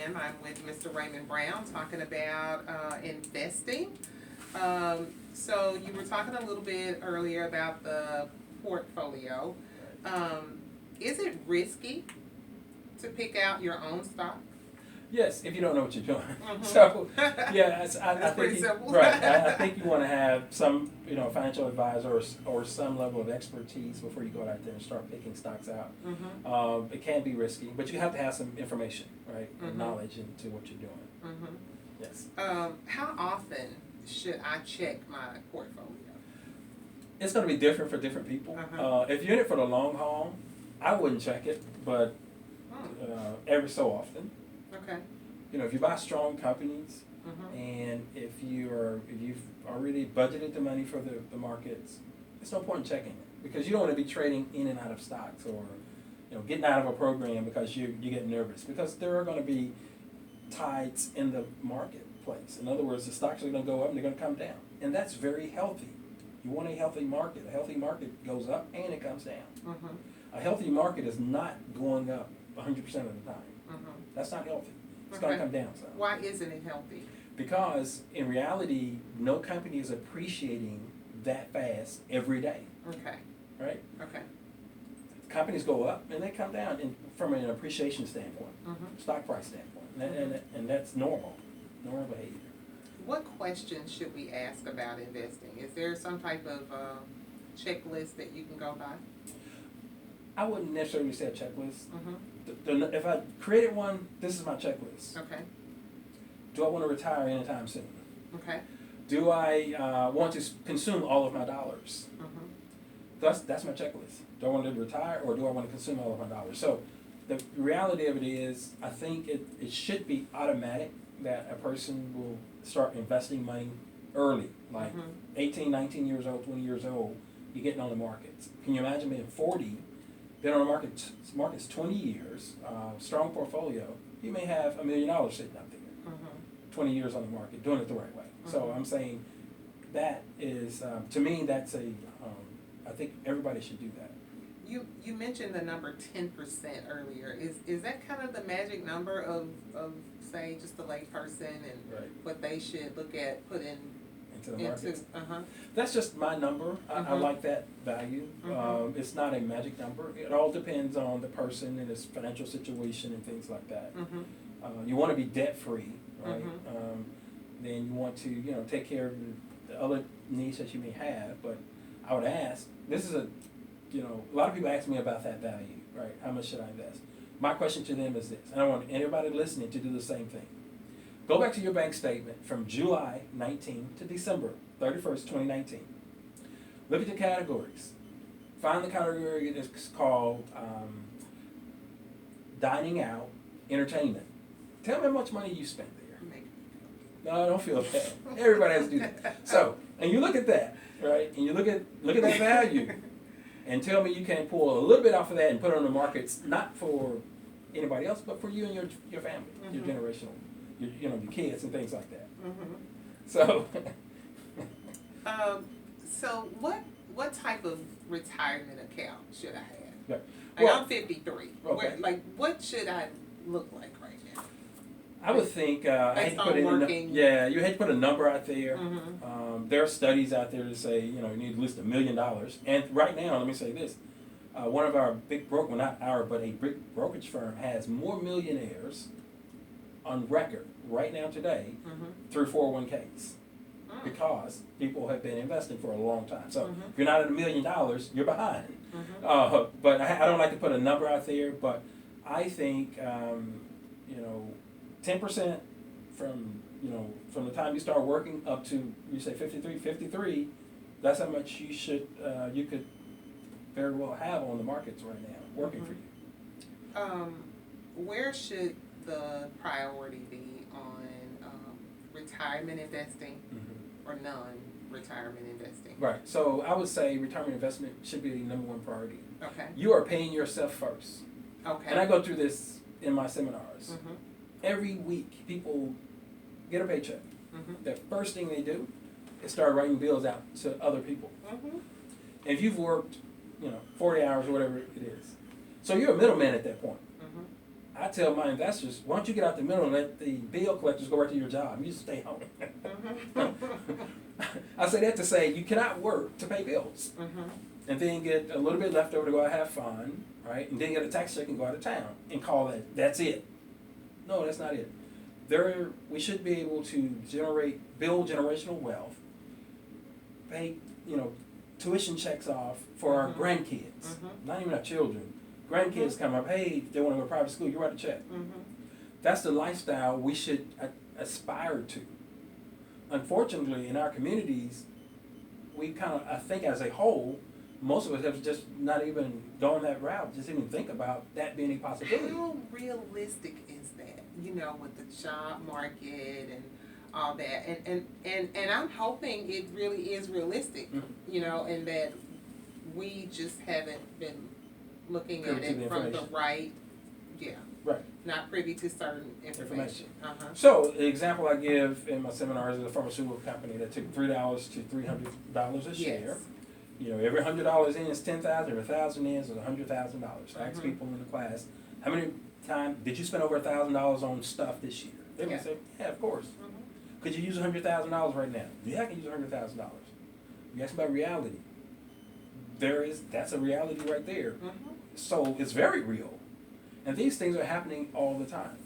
again. I'm with Mr. Raymond Brown talking about investing. So you were talking a little bit earlier about the portfolio. Is it risky to pick out your own stock? Yes, if you don't know what you're doing. Mhm. So, yeah, I That's think pretty simple. right. I think you want to have some, financial advisor or some level of expertise before you go out there and start picking stocks out. It can be risky, but you have to have some information, right, and knowledge into what you're doing. Yes. How often should I check my portfolio? It's going to be different for different people. If you're in it for the long haul, I wouldn't check it, but every so often. Okay. If you buy strong companies, and if you've already budgeted the money for the markets, it's no point in checking it because you don't want to be trading in and out of stocks or getting out of a program because you get nervous because there are going to be tides in the marketplace. In other words, the stocks are going to go up and they're going to come down, and that's very healthy. You want a healthy market. A healthy market goes up and it comes down. A healthy market is not going up 100% of the time. That's not healthy. It's going to come down some. Why isn't it healthy? Because in reality, no company is appreciating that fast every day. Okay. Right? Okay. Companies go up and they come down from an appreciation standpoint, stock price standpoint, and that's normal behavior. What questions should we ask about investing? Is there some type of checklist that you can go by? I wouldn't necessarily say a checklist. If I created one, this is my checklist. Okay. Do I want to retire anytime soon? Okay. Do I want to consume all of my dollars? That's my checklist. Do I want to retire or do I want to consume all of my dollars? So the reality of it is, I think it should be automatic that a person will start investing money early, like 18, 19 years old, 20 years old, you're getting on the markets. Can you imagine being 40, been on the markets 20 years, strong portfolio, you may have $1 million sitting up there, 20 years on the market, doing it the right way. So I'm saying that is, to me, that's I think everybody should do that. You mentioned the number 10% earlier. Is that kind of the magic number of say just the layperson and what they should look at put into the markets? Uh-huh. That's just my number. I like that value. It's not a magic number. It all depends on the person and his financial situation and things like that. You want to be debt free, right? Then you want to take care of the other needs that you may have. But I would ask, this is a lot of people ask me about that value, right? How much should I invest? My question to them is this, and I want anybody listening to do the same thing. Go back to your bank statement from July 19 to December 31st, 2019. Look at the categories. Find the category that's called dining out, entertainment. Tell me how much money you spent there. No, I don't feel bad. Everybody has to do that. So, and you look at that, right? And you look at that value. And tell me you can't pull a little bit off of that and put it on the markets, not for anybody else, but for you and your family, your generational, your kids and things like that. So, so what type of retirement account should I have? Right. Like I'm 53. Okay. What should I look like right now? I would think I had to put you had to put a number out there. There are studies out there that say you need at least $1 million. And right now, let me say this: one of our big not our, but a big brokerage firm has more millionaires on record right now today through 401ks because people have been investing for a long time. So if you're not at $1 million, you're behind. But I don't like to put a number out there, but I think 10% from the time you start working up to, you say 53, that's how much you could very well have on the markets right now, working for you. Where should the priority be on retirement investing or non-retirement investing? Right, so I would say retirement investment should be the number one priority. Okay. You are paying yourself first. Okay. And I go through this in my seminars. Every week, people get a paycheck. The first thing they do is start writing bills out to other people. And if you've worked, 40 hours or whatever it is, so you're a middleman at that point. I tell my investors, why don't you get out the middle and let the bill collectors go right to your job? You just stay home. I say that to say you cannot work to pay bills. And then get a little bit left over to go out and have fun, right? And then get a tax check and go out of town and call that's it. No, that's not it. We should be able to build generational wealth, pay, tuition checks off for our grandkids, not even our children. Grandkids come up, hey, they want to go to private school, you write a check. That's the lifestyle we should aspire to. Unfortunately, in our communities, we I think as a whole, most of us have just not even gone that route, just even think about that being a possibility. How realistic is that, with the job market and all that? And I'm hoping it really is realistic, and that we just haven't been looking at it from the right, right, not privy to certain information. So the example I give in my seminars is a pharmaceutical company that took $3 to $300 a share. Every $100 in is $10,000. Every $1,000 in is $100,000. I ask people in the class, how many times did you spend over $1,000 on stuff this year? They're gonna say, yeah, of course. Could you use $100,000 right now? Yeah, I can use $100,000. You ask about reality. That's a reality right there. So it's very real, and these things are happening all the time.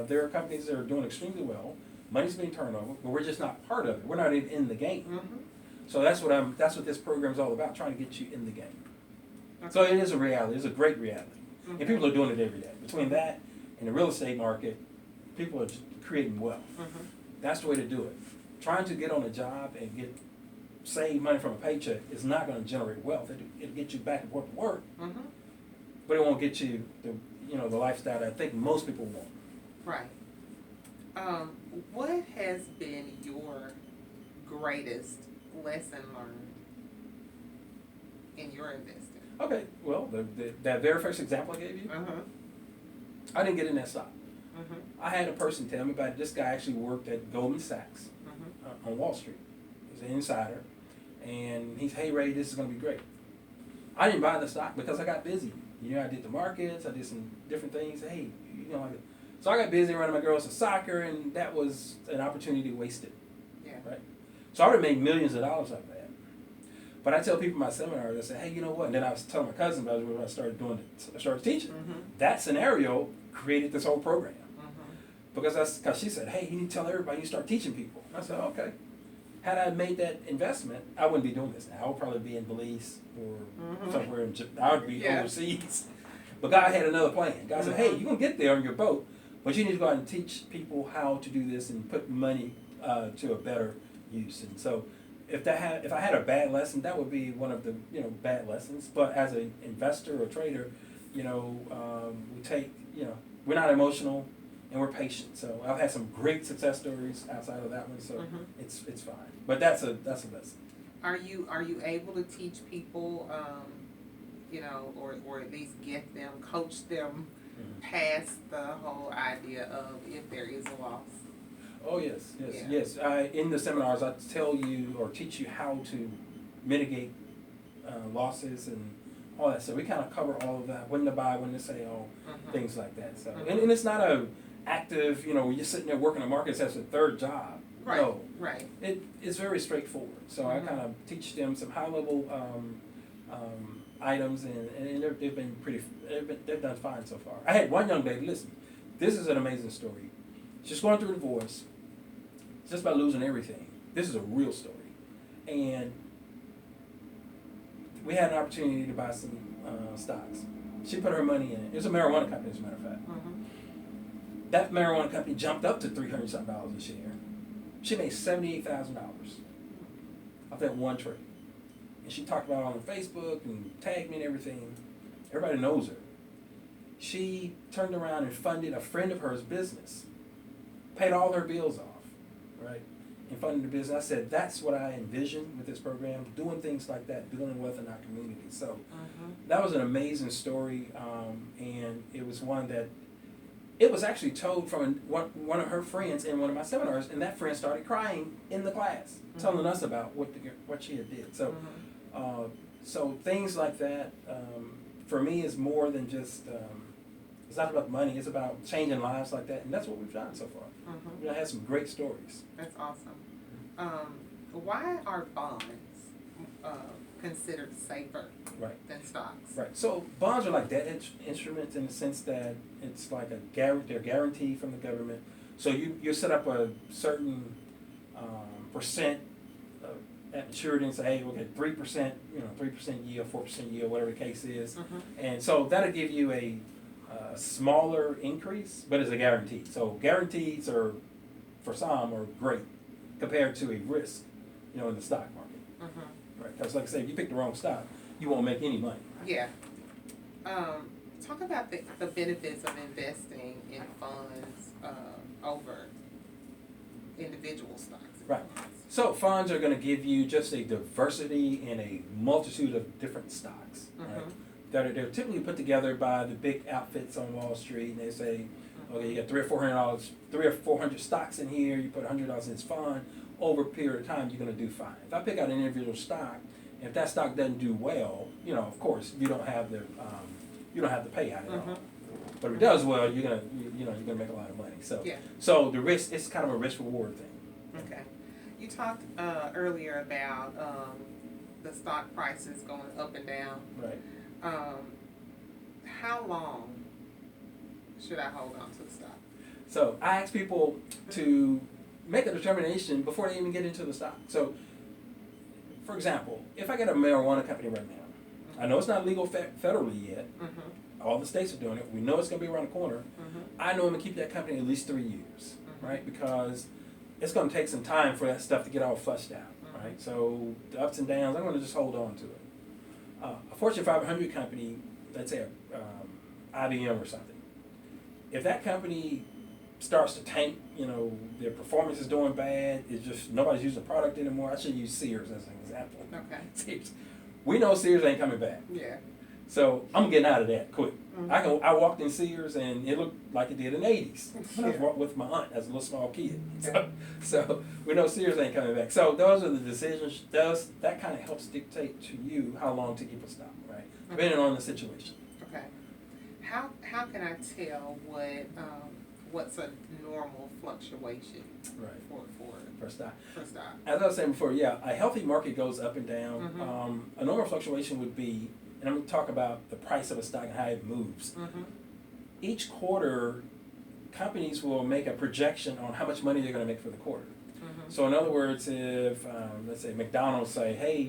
There are companies that are doing extremely well. Money's being turned over, but we're just not part of it. We're not even in the game. So that's what this program is all about, trying to get you in the game. So it is a reality. It's a great reality. And people are doing it every day. Between that and the real estate market, people are just creating wealth. That's the way to do it. Trying to get on a job and save money from a paycheck is not going to generate wealth. It'll get you back and forth to work, but it won't get you the lifestyle that I think most people want. Right. What has been your greatest lesson learned in your investing? Okay, well, that very first example I gave you, I didn't get in that stock. I had a person tell me about it. This guy actually worked at Goldman Sachs on Wall Street. He's an insider, and he's, hey Ray, this is going to be great. I didn't buy the stock because I got busy. I did the markets, I did some different things. Hey, so I got busy running my girls to soccer, and that was an opportunity wasted. Right? So I would have made millions of dollars out of that. But I tell people in my seminars, I say, hey, you know what? And then I was telling my cousin about it when I started teaching. That scenario created this whole program. Because she said, hey, you need to tell everybody, you start teaching people. And I said, okay. Had I made that investment, I wouldn't be doing this now. I would probably be in Belize or somewhere in Japan. I would be overseas. But God had another plan. God said, hey, you're going to get there on your boat, but you need to go out and teach people how to do this and put money to a better use. And so if I had a bad lesson, that would be one of the bad lessons. But as an investor or trader, we take, we're not emotional. And we're patient. So I've had some great success stories outside of that one. So it's fine. But that's a lesson. Are you able to teach people, or at least get them, coach them past the whole idea of if there is a loss? Oh yes. In the seminars, I tell you or teach you how to mitigate losses and all that. So we kind of cover all of that: when to buy, when to sell, things like that. So and it's not a active, you're sitting there working the markets as a third job. Right. No. Right. It's very straightforward. So I kind of teach them some high level items, and they've done fine so far. I had one young lady. Listen, this is an amazing story. She's going through a divorce, just about losing everything. This is a real story, and we had an opportunity to buy some stocks. She put her money in it. It was a marijuana company, as a matter of fact. That marijuana company jumped up to $300-something a share. She made $78,000 off that one trade. And she talked about it on Facebook and tagged me and everything. Everybody knows her. She turned around and funded a friend of hers' business, paid all her bills off, right? And funded the business. I said, that's what I envisioned with this program, doing things like that, building wealth in our community. So that was an amazing story, and it was one that it was actually told from one of her friends in one of my seminars, and that friend started crying in the class, telling us about what she had did. So, so things like that for me is more than just It's not about money. It's about changing lives like that, and that's what we've done so far. We've had some great stories. That's awesome. Why are bonds considered safer than stocks? Right. So bonds are like debt instruments in the sense that it's like they're guaranteed from the government. So you set up a certain percent at maturity and say, hey, we'll get 3%, 3% yield, 4% yield, whatever the case is. And so that'll give you a smaller increase, but it's a guarantee. So guarantees are, for some, are great compared to a risk, in the stock market. Right? Because like I said, if you pick the wrong stock, you won't make any money. Yeah. Talk about the benefits of investing in funds over individual stocks. Right. So funds are going to give you just a diversity and a multitude of different stocks, right? They're typically put together by the big outfits on Wall Street, and they say, okay, you got $300 or $400 stocks in here. You put $100 in this fund. Over a period of time, you're going to do fine. If I pick out an individual stock, and if that stock doesn't do well, of course, you don't have the payout at all. But if it does well, you're gonna make a lot of money. So the risk, it's kind of a risk reward thing. Okay. You talked earlier about the stock prices going up and down. Right. How long should I hold on to the stock? So I ask people to make a determination before they even get into the stock. So, for example, if I get a marijuana company right now, I know it's not legal federally yet. All the states are doing it. We know it's going to be around the corner. I know I'm going to keep that company at least 3 years, right? Because it's going to take some time for that stuff to get all flushed out, right? So the ups and downs, I'm going to just hold on to it. A Fortune 500 company, let's say IBM or something, if that company starts to tank, their performance is doing bad, it's just nobody's using the product anymore. I should use Sears as an example. Okay. Sears. We know Sears ain't coming back. Yeah. So I'm getting out of that quick. I walked in Sears and it looked like it did in the 80s. I was with my aunt as a little small kid. So we know Sears ain't coming back. So those are the decisions. That kind of helps dictate to you how long to keep a stock, right? Depending on the situation. Okay. How can I tell what's a normal fluctuation for stock? As I was saying before, a healthy market goes up and down. A normal fluctuation would be, and I'm going to talk about the price of a stock and how it moves. Each quarter, companies will make a projection on how much money they're going to make for the quarter. So in other words, if, let's say McDonald's say, hey,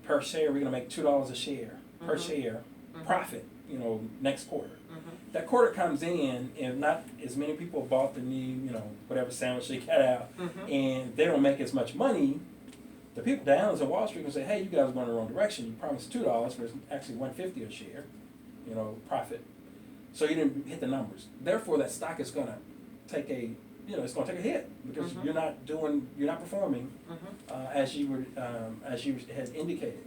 per share, we're going to make $2 a share, per share, profit, next quarter. That quarter comes in, and not as many people bought the new, whatever sandwich they got out, and they don't make as much money. The people down on Wall Street can say, hey, you guys are going in the wrong direction. You promised $2 for actually $1.50 a share, profit. So you didn't hit the numbers. Therefore, that stock is going to take it's going to take a hit because you're not performing as you had indicated.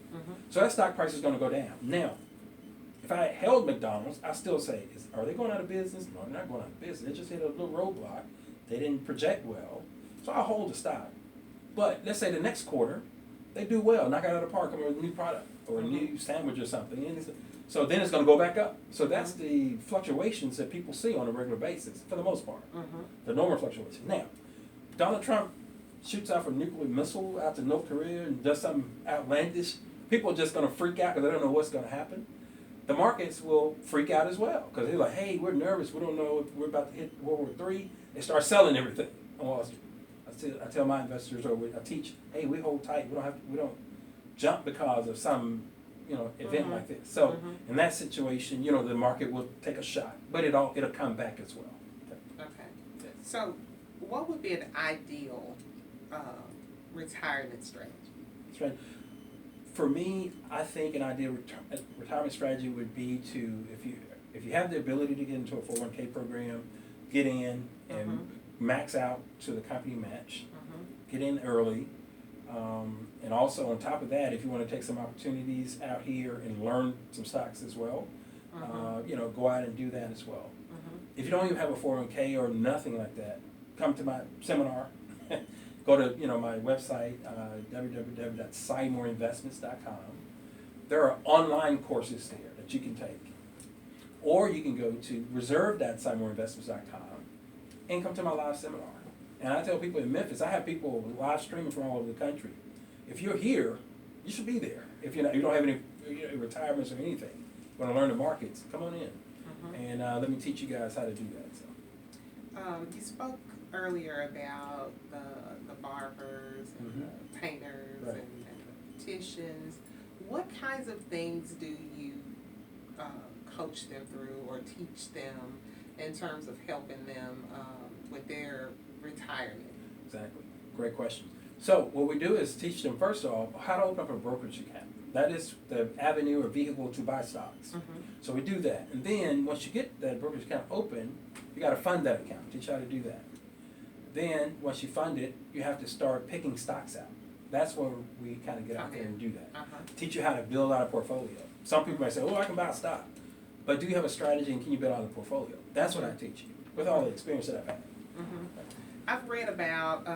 So that stock price is going to go down. Now, if I held McDonald's, I still say, are they going out of business? No, they're not going out of business. They just hit a little roadblock. They didn't project well. So I'll hold the stock. But let's say the next quarter, they do well, knock it out of the park, come with a new product or a new sandwich or something. And so then it's going to go back up. So that's the fluctuations that people see on a regular basis, for the most part. The normal fluctuation. Now, Donald Trump shoots off a nuclear missile out to North Korea and does something outlandish. People are just going to freak out because they don't know what's going to happen. The markets will freak out as well because they're like, hey, we're nervous. We don't know if we're about to hit World War III. They start selling everything on Wall Street. I tell my investors, or I teach, hey, we hold tight. We don't jump because of some event like this. So in that situation, the market will take a shot, but it'll come back as well. Okay. So what would be an ideal retirement strategy? That's right. For me, I think an ideal retirement strategy would be to, if you have the ability to get into a 401k program, get in and max out to the company match, get in early, and also on top of that, if you want to take some opportunities out here and learn some stocks as well, go out and do that as well. If you don't even have a 401k or nothing like that, come to my seminar. Go to my website, www.simoreinvestments.com. There are online courses there that you can take. Or you can go to reserve.simoneinvestments.com and come to my live seminar. And I tell people in Memphis, I have people live streaming from all over the country. If you're here, you should be there. If you don't have any retirements or anything, you want to learn the markets, come on in. And let me teach you guys how to do that. So. You spoke earlier about the barbers and the painters Right. and the beauticians. What kinds of things do you coach them through or teach them in terms of helping them with their retirement? Exactly. Great question. So what we do is teach them, first of all, how to open up a brokerage account. That is the avenue or vehicle to buy stocks. So we do that. And then once you get that brokerage account open, you got to fund that account. Teach you how to do that. Then once you fund it, you have to start picking stocks out. That's where we kind of get out there and do that. Teach you how to build out a portfolio. Some people might say, oh, I can buy a stock. But do you have a strategy and can you build out a portfolio? That's what I teach you with all the experience that I've had. I've read about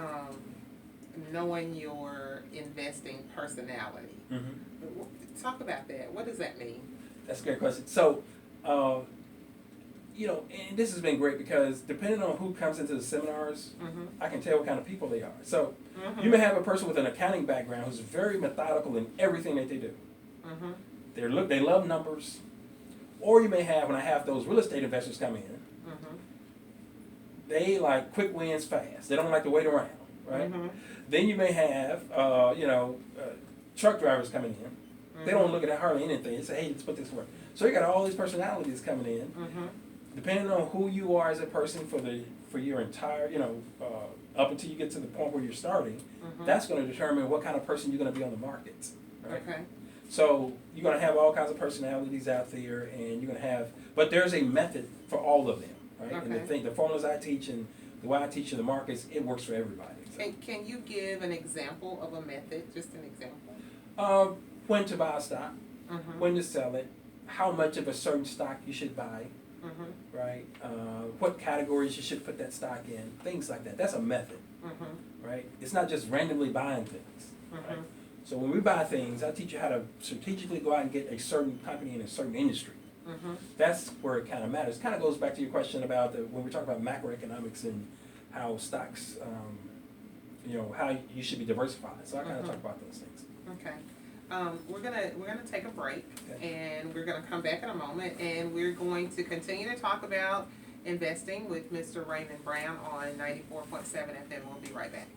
knowing your investing personality. Talk about that. What does that mean? That's a great question. So, and this has been great because depending on who comes into the seminars, I can tell what kind of people they are. So, you may have a person with an accounting background who's very methodical in everything that they do. They love numbers. Or you may have, when I have those real estate investors come in, they like quick wins fast. They don't like to wait around, right? Then you may have, truck drivers coming in. They don't look at hardly anything. They say, hey, let's put this to work. So you got all these personalities coming in. Depending on who you are as a person for your entire, up until you get to the point where you're starting, that's going to determine what kind of person you're going to be on the markets. Right? Okay. So you're going to have all kinds of personalities out there, and you're going to have, but there's a method for all of them, right? Okay. And the formulas I teach and the way I teach in the markets, it works for everybody. So. And can you give an example of a method, just an example? When to buy a stock, when to sell it, how much of a certain stock you should buy, right? What categories you should put that stock in, things like that. That's a method, right? It's not just randomly buying things, right? So when we buy things, I teach you how to strategically go out and get a certain company in a certain industry. That's where it kind of matters. It kind of goes back to your question about when we talk about macroeconomics and how stocks, how you should be diversified. So I kind of talk about those things. Okay. We're gonna take a break, and we're gonna come back in a moment, and we're going to continue to talk about investing with Mr. Raymond Brown on 94.7 FM. We'll be right back.